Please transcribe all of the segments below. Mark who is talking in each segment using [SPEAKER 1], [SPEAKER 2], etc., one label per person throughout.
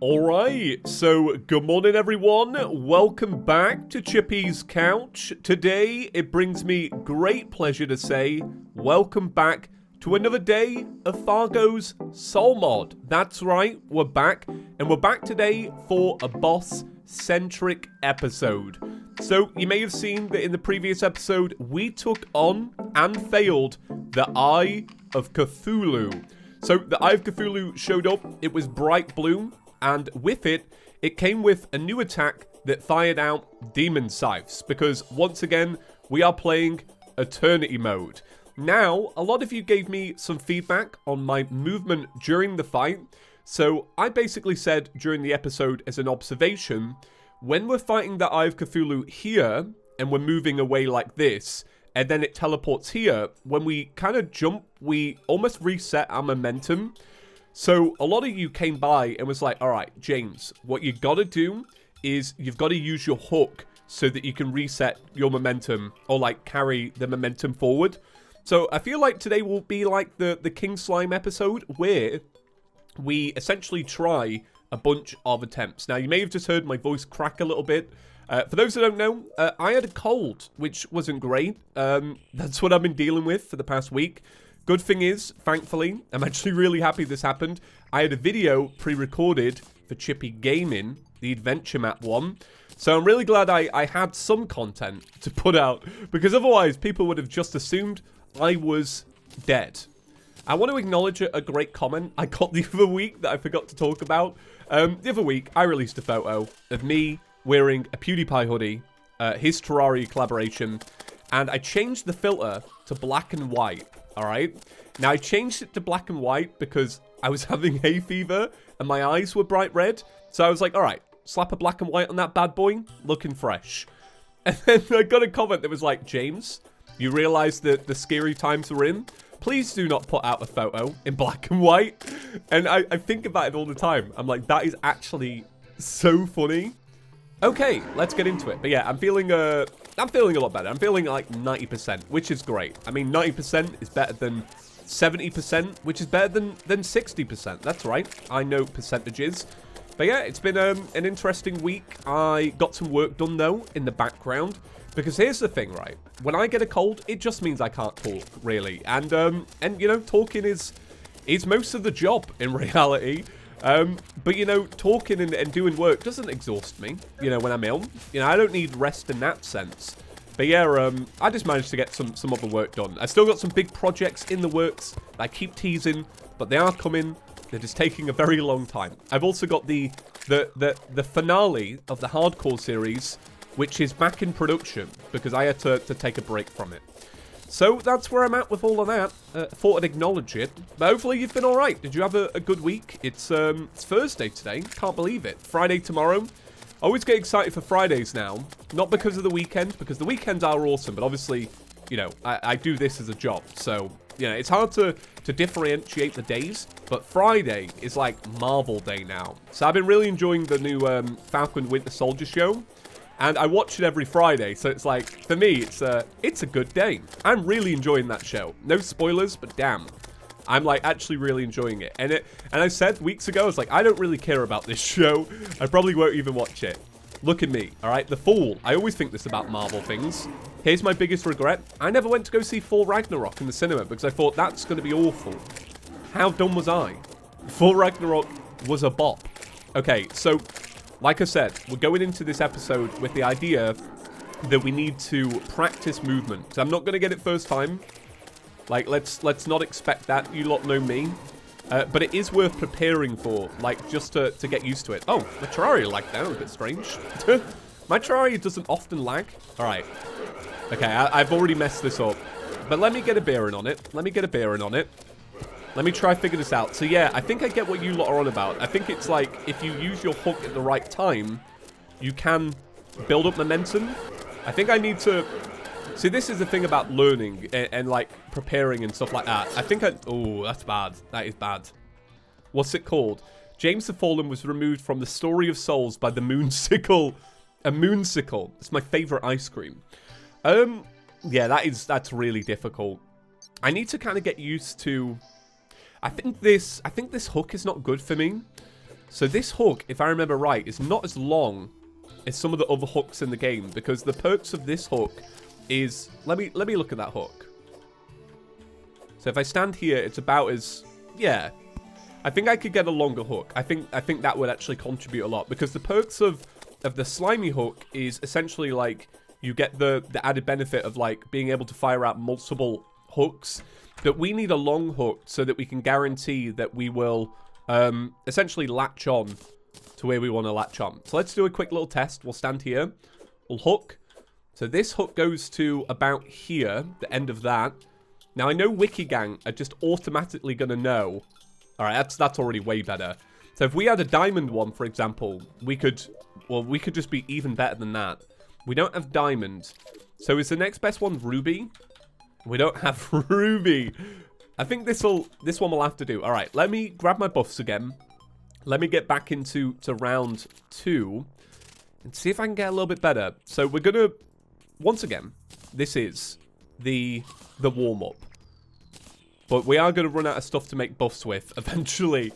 [SPEAKER 1] Alright, so good morning everyone, welcome back to ChippysCouch. Today it brings me great pleasure to say welcome back to another day of Fargo's Soul Mod. That's right, we're back, and we're back today for a boss-centric episode. So you may have seen that in the previous episode we took on and failed the Eye of Cthulhu. So the Eye of Cthulhu showed up, it was bright blue, and with it, it came with a new attack that fired out demon scythes, because once again, we are playing Eternity mode. Now, a lot of you gave me some feedback on my movement during the fight, so I basically said during the episode as an observation, when we're fighting the Eye of Cthulhu here, and we're moving away like this, and then it teleports here, when we kind of jump, we almost reset our momentum. So a lot of you came by and was like, alright, James, what you gotta do is you've got to use your hook so that you can reset your momentum or like carry the momentum forward. So I feel like today will be like the King Slime episode where we essentially try a bunch of attempts. Now you may have just heard my voice crack a little bit. For those who don't know, I had a cold, which wasn't great. That's what I've been dealing with for the past week. Good thing is, thankfully, I'm actually really happy this happened. I had a video pre-recorded for Chippy Gaming, the Adventure Map one. So I'm really glad I had some content to put out, because otherwise people would have just assumed I was dead. I want to acknowledge a great comment I got the other week that I forgot to talk about. The other week, I released a photo of me wearing a PewDiePie hoodie, his Terraria collaboration, and I changed the filter to black and white. Alright, now I changed it to black and white because I was having hay fever and my eyes were bright red. So I was like, alright, slap a black and white on that bad boy, looking fresh. And then I got a comment that was like, James, you realize that the scary times we're in? Please do not put out a photo in black and white. And I think about it all the time. I'm like, that is actually so funny. Okay, let's get into it. But yeah, I'm feeling a lot better. I'm feeling like 90%, which is great. I mean, 90% is better than 70%, which is better than 60%. That's right. I know percentages. But yeah, it's been an interesting week. I got some work done, though, in the background. Because here's the thing, right? When I get a cold, it just means I can't talk, really. And you know, talking is most of the job in reality. But, you know, talking and doing work doesn't exhaust me, you know, when I'm ill. You know, I don't need rest in that sense. But yeah, I just managed to get some other work done. I still got some big projects in the works that I keep teasing, but they are coming. They're just taking a very long time. I've also got the finale of the Hardcore series, which is back in production, because I had to take a break from it. So that's where I'm at with all of that. Thought I'd acknowledge it. But hopefully you've been alright. Did you have a good week? It's Thursday today. Can't believe it. Friday tomorrow. I always get excited for Fridays now. Not because of the weekend, because the weekends are awesome. But obviously, you know, I do this as a job. So, you know, it's hard to differentiate the days. But Friday is like Marvel Day now. So I've been really enjoying the new Falcon Winter Soldier show. And I watch it every Friday, so it's like, for me, it's a good day. I'm really enjoying that show. No spoilers, but damn. I'm like actually really enjoying it. And I said weeks ago, I was like, I don't really care about this show. I probably won't even watch it. Look at me, alright? The Fool. I always think this about Marvel things. Here's my biggest regret. I never went to go see Thor Ragnarok in the cinema because I thought that's going to be awful. How dumb was I? Thor Ragnarok was a bop. Okay, so like I said, we're going into this episode with the idea that we need to practice movement. So I'm not going to get it first time. Like, let's not expect that. You lot know me. But it is worth preparing for, like, just to get used to it. Oh, my Terraria lagged down a bit strange. My Terraria doesn't often lag. All right. Okay, I've already messed this up. But let me get a bearing on it. Let me try figure this out. So yeah, I think I get what you lot are on about. I think it's like, if you use your hook at the right time, you can build up momentum. I think I need to... See, this is the thing about learning and like, preparing and stuff like that. I think oh, that's bad. That is bad. What's it called? James the Fallen was removed from the Story of Souls by the Moonsicle. A Moonsicle. It's my favorite ice cream. Yeah, that's really difficult. I need to kind of get used to... I think this hook is not good for me. So this hook, if I remember right, is not as long as some of the other hooks in the game, because the perks of this hook is... Let me look at that hook. So if I stand here, it's about as... Yeah. I think I could get a longer hook. I think that would actually contribute a lot, because the perks of the slimy hook is essentially like you get the added benefit of like being able to fire out multiple hooks. But we need a long hook so that we can guarantee that we will essentially latch on to where we want to latch on. So let's do a quick little test. We'll stand here. We'll hook. So this hook goes to about here, the end of that. Now I know WikiGang are just automatically going to know. All right, that's already way better. So if we had a diamond one, for example, we could just be even better than that. We don't have diamond. So is the next best one ruby? We don't have ruby. I think this one will have to do. All right, let me grab my buffs again. Let me get back into round 2 and see if I can get a little bit better. So we're going to, once again, this is the warm-up. But we are going to run out of stuff to make buffs with eventually.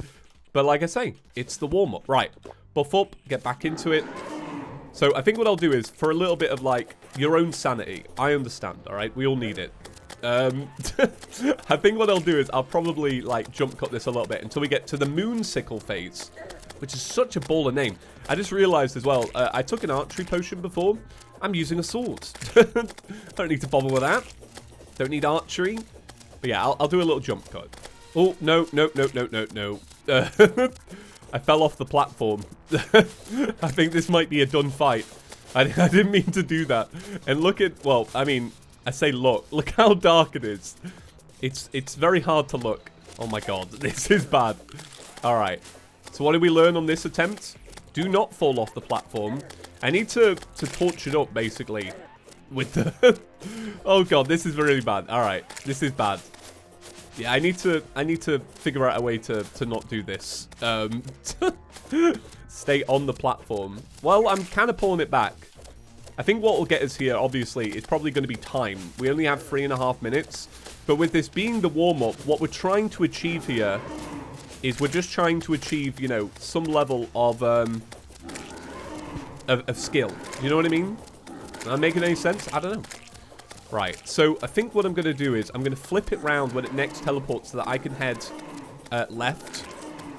[SPEAKER 1] But like I say, it's the warm-up. Right, buff up, get back into it. So I think what I'll do is, for a little bit of like your own sanity, I understand, all right? We all need it. I think what I'll do is I'll probably like jump cut this a little bit until we get to the moon sickle phase, which is such a baller name. I just realized as well, I took an archery potion before. I'm using a sword. Don't need to bother with that. Don't need archery. But yeah, I'll do a little jump cut. Oh, no. I fell off the platform. I think this might be a done fight. I didn't mean to do that. And look at, well, I mean, I say look how dark it is. It's very hard to look. Oh my god, this is bad. Alright, so what did we learn on this attempt? Do not fall off the platform. I need to torch it up, basically. With the... Oh god, this is really bad. Alright, this is bad. Yeah, I need to figure out a way to not do this. Stay on the platform. Well, I'm kind of pulling it back. I think what will get us here, obviously, is probably going to be time. We only have 3.5 minutes. But with this being the warm-up, what we're trying to achieve here is we're just trying to achieve, you know, some level of skill. You know what I mean? Am I making any sense? I don't know. Right, so I think what I'm going to do is I'm going to flip it round when it next teleports so that I can head left.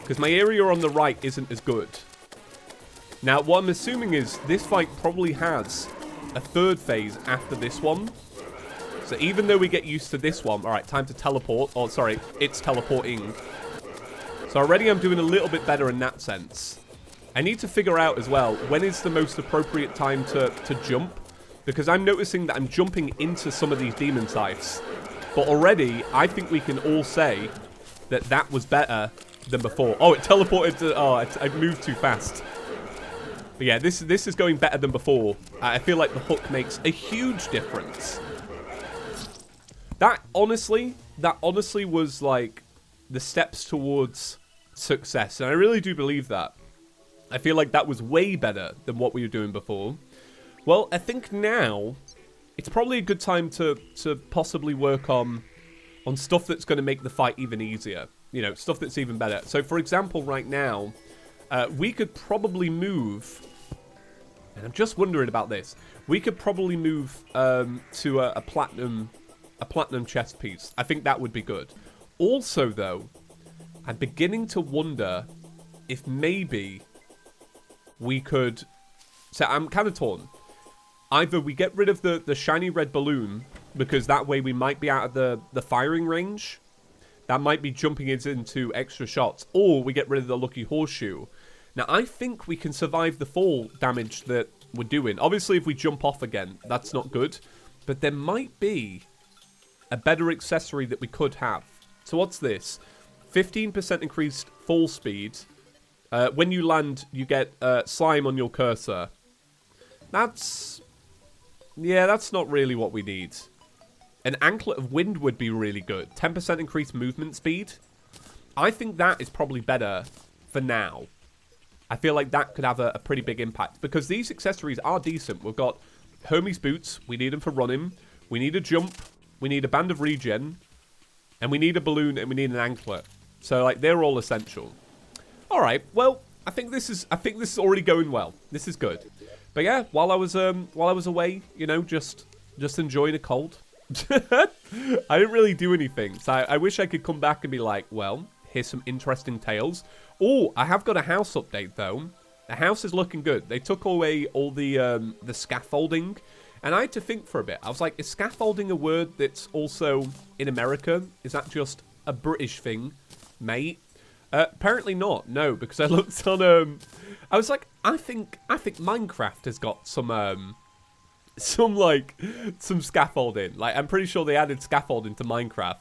[SPEAKER 1] Because my area on the right isn't as good. Now, what I'm assuming is this fight probably has a third phase after this one. So even though we get used to this one... Alright, time to teleport. Oh, sorry, it's teleporting. So already I'm doing a little bit better in that sense. I need to figure out as well, when is the most appropriate time to jump? Because I'm noticing that I'm jumping into some of these demon sites. But already, I think we can all say that that was better than before. Oh, it teleported to... Oh, I moved too fast. But yeah, this is going better than before. I feel like the hook makes a huge difference. That honestly was like the steps towards success. And I really do believe that. I feel like that was way better than what we were doing before. Well, I think now it's probably a good time to possibly work on stuff that's going to make the fight even easier. You know, stuff that's even better. So, for example, right now, we could probably move... And I'm just wondering about this. We could probably move to a platinum chest piece. I think that would be good. Also, though, I'm beginning to wonder if maybe we could... So I'm kind of torn. Either we get rid of the shiny red balloon, because that way we might be out of the firing range. That might be jumping into extra shots. Or we get rid of the lucky horseshoe. Now, I think we can survive the fall damage that we're doing. Obviously, if we jump off again, that's not good. But there might be a better accessory that we could have. So what's this? 15% increased fall speed. When you land, you get slime on your cursor. That's... Yeah, that's not really what we need. An anklet of wind would be really good. 10% increased movement speed. I think that is probably better for now. I feel like that could have a pretty big impact. Because these accessories are decent. We've got Hermes boots. We need them for running. We need a jump. We need a band of regen. And we need a balloon and we need an anklet. So, like, they're all essential. Alright, well, this is already going well. This is good. But yeah, while I was away, you know, just enjoying a cold. I didn't really do anything. So I wish I could come back and be like, well, here's some interesting tales. Oh, I have got a house update though. The house is looking good. They took away all the scaffolding, and I had to think for a bit. I was like, is scaffolding a word that's also in America? Is that just a British thing, mate? Apparently not. No, because I looked on. I was like, I think Minecraft has got some scaffolding. Like, I'm pretty sure they added scaffolding to Minecraft.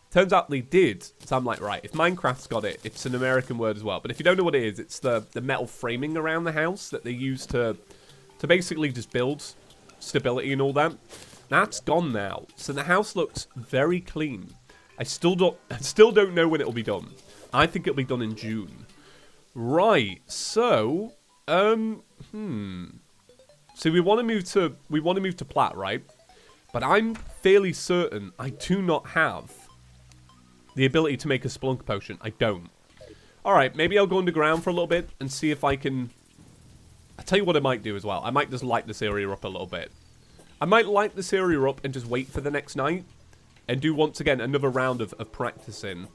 [SPEAKER 1] Turns out they did. So I'm like, right, if Minecraft's got it, it's an American word as well. But if you don't know what it is, it's the metal framing around the house that they use to basically just build stability and all that. That's gone now. So the house looks very clean. I still don't know when it'll be done. I think it'll be done in June. Right. So, So we want to move to Platt, right? But I'm fairly certain I do not have the ability to make a Splunk potion. I don't. Alright, maybe I'll go underground for a little bit and see if I can... I'll tell you what I might do as well. I might just light this area up a little bit. I might light this area up and just wait for the next night. And do, once again, another round of practicing.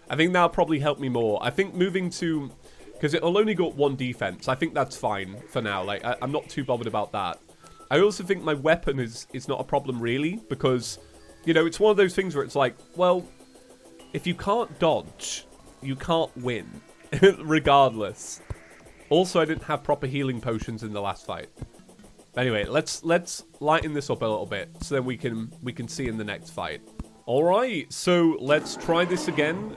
[SPEAKER 1] I think that'll probably help me more. I think moving to... Because it'll only got one defense. I think that's fine for now. Like, I'm not too bothered about that. I also think my weapon is not a problem, really. Because, you know, it's one of those things where it's like, well... If you can't dodge, you can't win, regardless. Also, I didn't have proper healing potions in the last fight. Anyway, let's lighten this up a little bit, so then we can see in the next fight. All right, so let's try this again.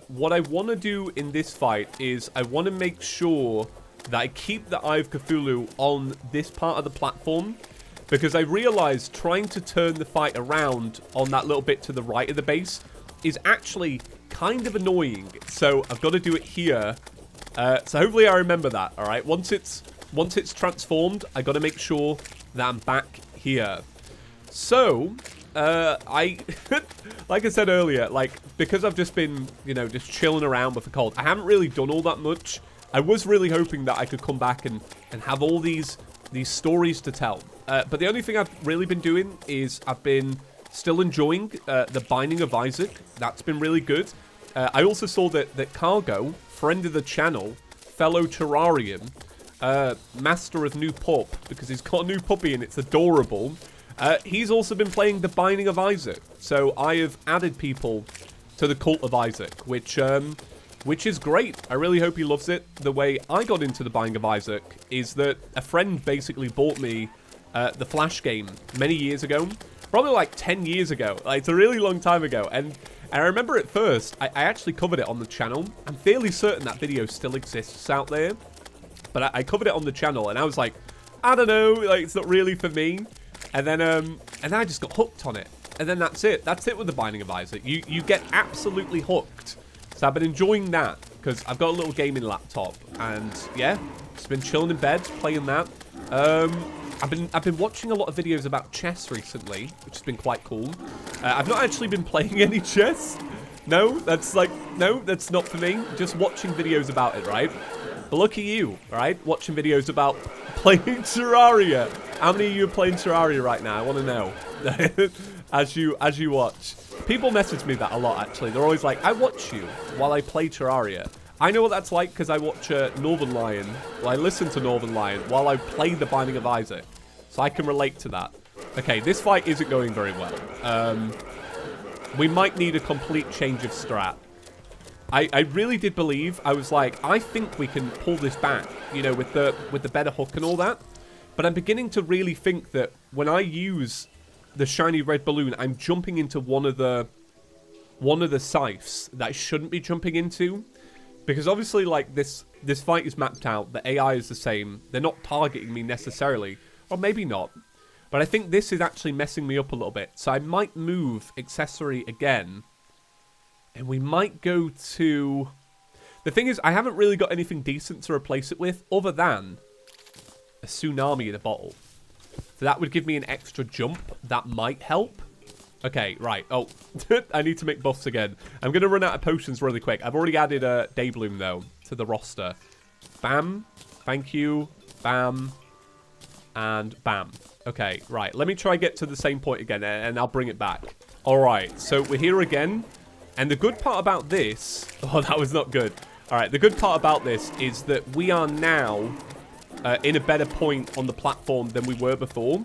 [SPEAKER 1] What I want to do in this fight is I want to make sure that I keep the Eye of Cthulhu on this part of the platform, because I realized trying to turn the fight around on that little bit to the right of the base is actually kind of annoying. So I've got to do it here. So hopefully I remember that. All right. Once it's transformed, I got to make sure that I'm back here. So like I said earlier, like, because I've just been, you know, just chilling around with the cold, I haven't really done all that much. I was really hoping that I could come back and have all these stories to tell. But the only thing I've really been doing is I've been still enjoying the Binding of Isaac. That's been really good. I also saw that Cargo, friend of the channel, fellow Terrarian, master of new pup, because he's got a new puppy and it's adorable. He's also been playing the Binding of Isaac. So I have added people to the Cult of Isaac, which is great. I really hope he loves it. The way I got into the Binding of Isaac is that a friend basically bought me the Flash game many years ago. Probably like 10 years ago. Like, it's a really long time ago. And I remember at first, I actually covered it on the channel. I'm fairly certain that video still exists out there. But I covered it on the channel, and I was like, I don't know, like, it's not really for me. And then I just got hooked on it. And then that's it. That's it with the Binding of Isaac. You get absolutely hooked. So I've been enjoying that, because I've got a little gaming laptop. And yeah, just been chilling in bed, playing that. I've been watching a lot of videos about chess recently, which has been quite cool. I've not actually been playing any chess. No, that's not for me. Just watching videos about it, right? But look at you, right? Watching videos about playing Terraria. How many of you are playing Terraria right now? I want to know. as you watch. People message me that a lot, actually. They're always like, I watch you while I play Terraria. I know what that's like because I watch Northern Lion. Well, I listen to Northern Lion while I play the Binding of Isaac. So I can relate to that. Okay, this fight isn't going very well. We might need a complete change of strat. I really did believe, I was like, I think we can pull this back, you know, with the better hook and all that. But I'm beginning to really think that when I use the shiny red balloon, I'm jumping into one of the scythes that I shouldn't be jumping into. Because obviously, like, this fight is mapped out. The AI is the same. They're not targeting me necessarily. Or maybe not. But I think this is actually messing me up a little bit. So I might move accessory again. And we might go to... The thing is, I haven't really got anything decent to replace it with, other than a tsunami in a bottle. So that would give me an extra jump. That might help. Okay, right. Oh, I need to make buffs again. I'm going to run out of potions really quick. I've already added a Daybloom, though, to the roster. Bam. Thank you. Bam. And bam. Okay, right. Let me try get to the same point again, and I'll bring it back. All right, so we're here again. And the good part about this... Oh, that was not good. All right, the good part about this is that we are now in a better point on the platform than we were before.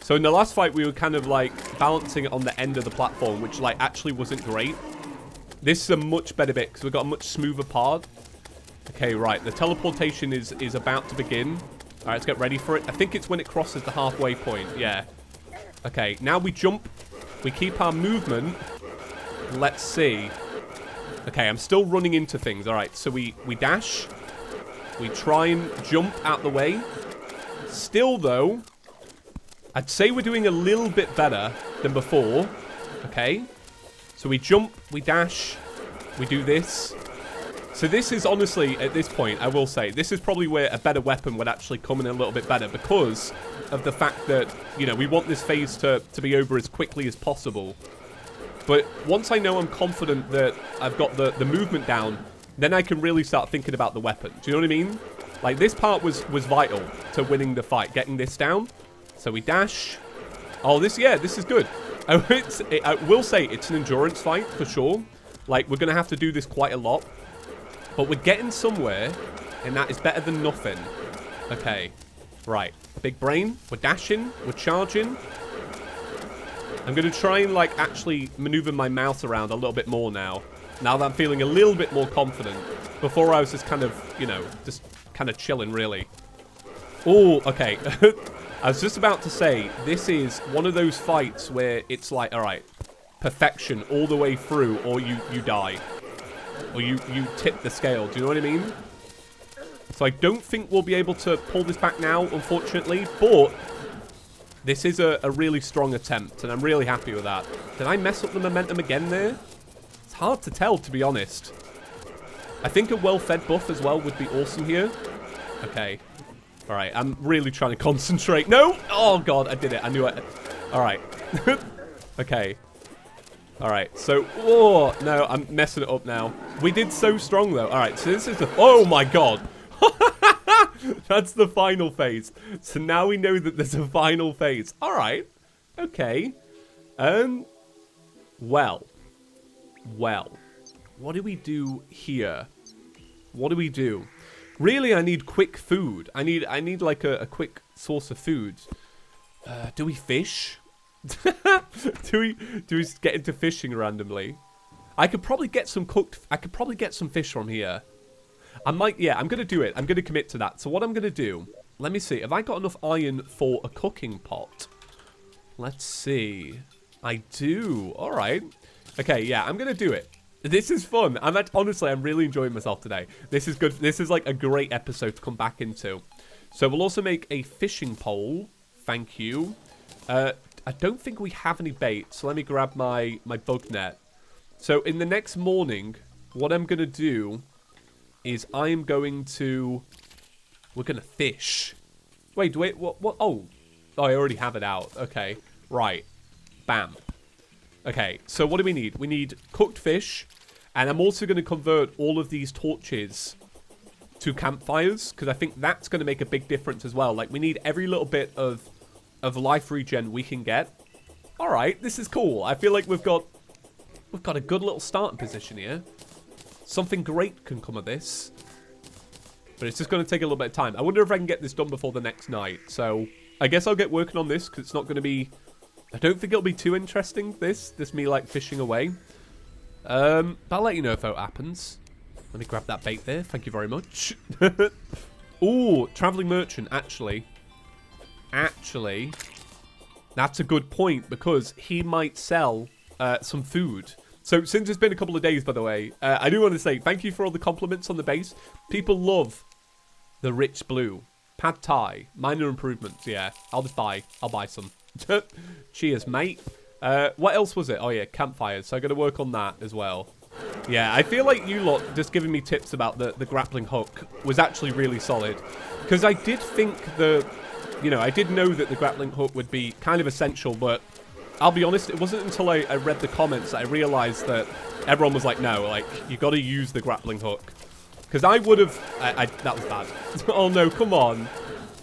[SPEAKER 1] So in the last fight, we were kind of like balancing it on the end of the platform, which like actually wasn't great. This is a much better bit because we've got a much smoother part. Okay, right. The teleportation is about to begin. All right, let's get ready for it. I think it's when it crosses the halfway point. Yeah. Okay, now we jump. We keep our movement. Let's see. Okay, I'm still running into things. All right, so we dash. We try and jump out the way. Still, though, I'd say we're doing a little bit better than before. Okay. So we jump, we dash, we do this. So this is honestly, at this point, I will say, this is probably where a better weapon would actually come in a little bit better because of the fact that, you know, we want this phase to be over as quickly as possible. But once I know I'm confident that I've got the movement down, then I can really start thinking about the weapon. Do you know what I mean? Like, this part was vital to winning the fight, getting this down. So we dash. Oh, this is good. I will say it's an endurance fight for sure. Like, we're going to have to do this quite a lot. But we're getting somewhere, and that is better than nothing. Okay. Right. Big brain. We're dashing. We're charging. I'm going to try and, like, actually maneuver my mouse around a little bit more now. Now that I'm feeling a little bit more confident. Before I was just kind of, you know, just kind of chilling, really. Oh, okay. I was just about to say, this is one of those fights where it's like, all right, perfection all the way through, or you die. Or you tip the scale. Do you know what I mean? So I don't think we'll be able to pull this back now, unfortunately. But this is a really strong attempt, and I'm really happy with that. Did I mess up the momentum again there? It's hard to tell, to be honest. I think a well-fed buff as well would be awesome here. Okay. All right, I'm really trying to concentrate. No! Oh, God, I did it. I knew it. All right. Okay. All right, so... Oh, no, I'm messing it up now. We did so strong, though. All right, so this is the... Oh, my God. That's the final phase. So now we know that there's a final phase. All right. Okay. Well. What do we do here? What do we do? Really, I need quick food. I need like a quick source of food. Do we fish? do we get into fishing randomly? I could probably get some fish from here. I'm going to do it. I'm going to commit to that. So what I'm going to do, let me see. Have I got enough iron for a cooking pot? Let's see. I do. All right. Okay, yeah, I'm going to do it. This is fun. Honestly, I'm really enjoying myself today. This is good. This is like a great episode to come back into. So we'll also make a fishing pole. Thank you. I don't think we have any bait, so let me grab my bug net. So in the next morning, what I'm going to do is we're going to fish. Wait, what? Oh, I already have it out. Okay, right. Bam. Okay, so what do we need? We need cooked fish, and I'm also going to convert all of these torches to campfires, because I think that's going to make a big difference as well. Like, we need every little bit of life regen we can get. All right, this is cool. I feel like we've got a good little starting position here. Something great can come of this. But it's just going to take a little bit of time. I wonder if I can get this done before the next night. So I guess I'll get working on this, because it's not going to be... I don't think it'll be too interesting, this me, like, fishing away. But I'll let you know if that happens. Let me grab that bait there. Thank you very much. Ooh, traveling merchant, actually. Actually, that's a good point, because he might sell some food. So, since it's been a couple of days, by the way, I do want to say thank you for all the compliments on the base. People love the rich blue. Pad Thai. Minor improvements, yeah. I'll buy some. Cheers, mate. What else was it? Oh, yeah, campfires. So, I got to work on that as well. Yeah, I feel like you lot just giving me tips about the grappling hook was actually really solid. Because I did think I did know that the grappling hook would be kind of essential, but I'll be honest, it wasn't until I read the comments that I realized that everyone was like, no, like, you got to use the grappling hook. Because I would have... that was bad. Oh, no, come on.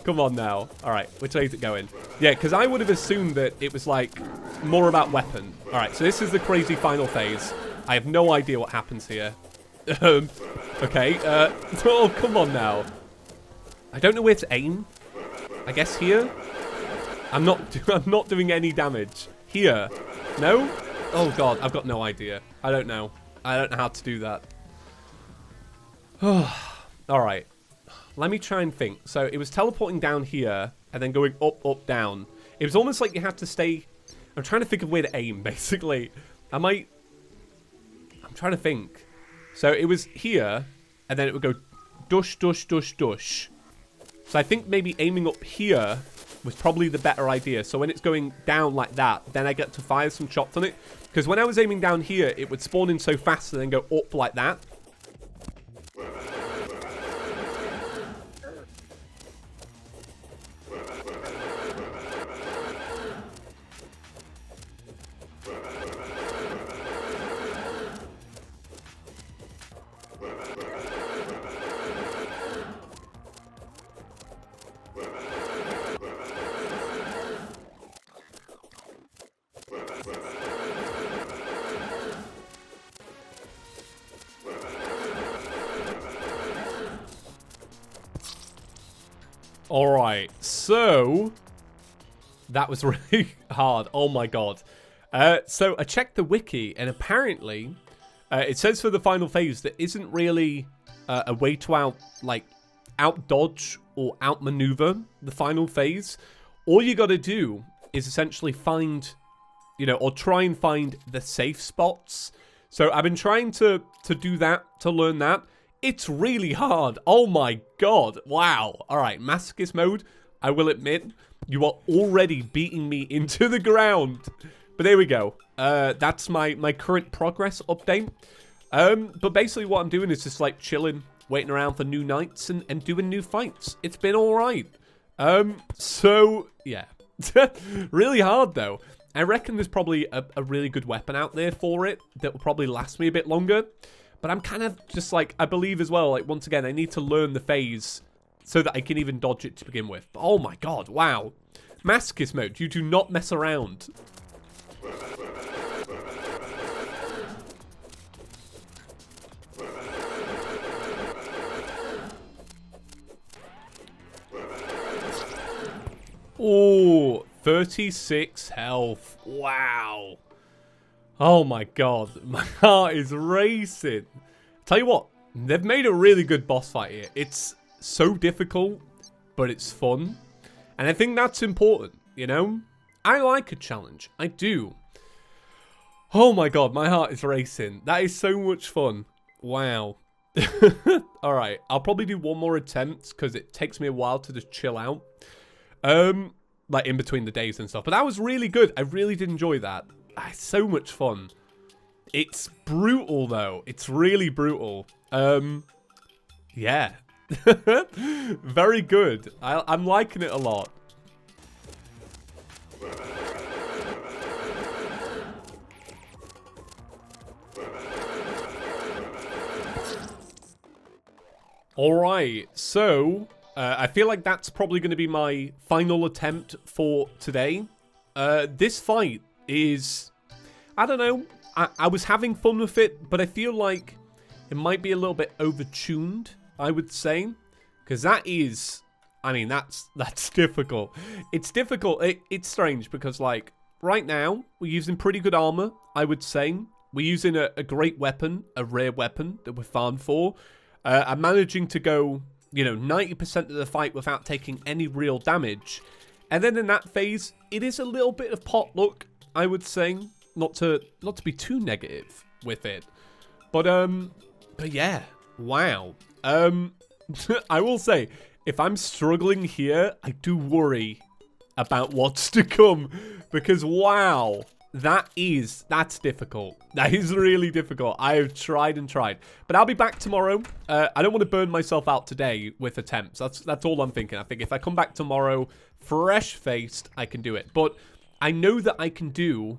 [SPEAKER 1] Come on now. All right, which way is it going? Yeah, because I would have assumed that it was, like, more about weapon. All right, so this is the crazy final phase. I have no idea what happens here. Okay, oh, come on now. I don't know where to aim. I guess here? I'm not doing any damage. Here. No? Oh, God, I've got no idea. I don't know. I don't know how to do that. All right. Let me try and think. So it was teleporting down here and then going up, up, down. It was almost like you had to stay... I'm trying to think of where to aim, basically. I'm trying to think. So it was here, and then it would go dush, dush, dush, dush. So I think maybe aiming up here was probably the better idea. So when it's going down like that, then I get to fire some shots on it. Because when I was aiming down here, it would spawn in so fast and then go up like that. Alright, so that was really hard. Oh my god. So I checked the wiki, and apparently it says for the final phase there isn't really a way to out-dodge or outmaneuver the final phase. All you gotta do is essentially find, or try and find the safe spots. So I've been trying to do that, to learn that. It's really hard. Oh my god. Wow. Alright, masochist mode, I will admit, you are already beating me into the ground. But there we go. That's my current progress update. But basically what I'm doing is just like chilling, waiting around for new nights and doing new fights. It's been alright. So, yeah. Really hard though. I reckon there's probably a really good weapon out there for it that will probably last me a bit longer. But I'm kind of just like, I believe as well, like, once again, I need to learn the phase so that I can even dodge it to begin with. Oh my god, wow. Masochist mode, you do not mess around. Oh, 36 health. Wow. Oh my god, my heart is racing. Tell you what, they've made a really good boss fight here. It's so difficult, but it's fun. And I think that's important, I like a challenge. I do. Oh my god, my heart is racing. That is so much fun. Wow. Alright, I'll probably do one more attempt because it takes me a while to just chill out. Like in between the days and stuff. But that was really good. I really did enjoy that. It's so much fun. It's brutal though. It's really brutal. Yeah. Very good. I'm liking it a lot. Alright, so I feel like that's probably going to be my final attempt for today. This fight is, I don't know, I was having fun with it, but I feel like it might be a little bit overtuned, I would say. Because that is, I mean, that's difficult. It's difficult, it's strange, because like, right now, we're using pretty good armor, I would say. We're using a great weapon, a rare weapon that we're farmed for. I'm managing to go, 90% of the fight without taking any real damage. And then in that phase, it is a little bit of pot luck, I would say, not to be too negative with it, but yeah, wow. I will say, if I'm struggling here, I do worry about what's to come, because wow, that's difficult. That is really difficult. I have tried and tried, but I'll be back tomorrow. I don't want to burn myself out today with attempts. That's all I'm thinking. I think if I come back tomorrow fresh-faced, I can do it, but I know that I can do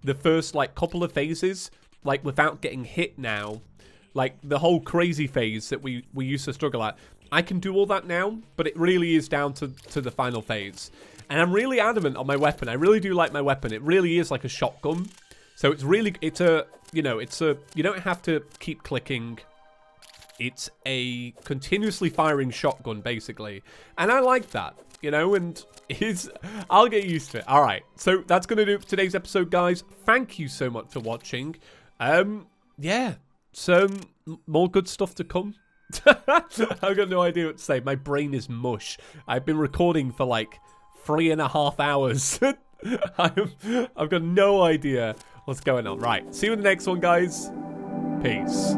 [SPEAKER 1] the first, couple of phases, without getting hit now like the whole crazy phase that we used to struggle at. I can do all that now, but it really is down to the final phase. And I'm really adamant on my weapon. I really do like my weapon. It really is like a shotgun. So it's really, you don't have to keep clicking. It's a continuously firing shotgun, basically. And I like that, and I'll get used to it. All right, so that's going to do it for today's episode, guys. Thank you so much for watching. Yeah, some more good stuff to come. I've got no idea what to say. My brain is mush. I've been recording for like 3.5 hours. I've got no idea what's going on. Right, see you in the next one, guys. Peace.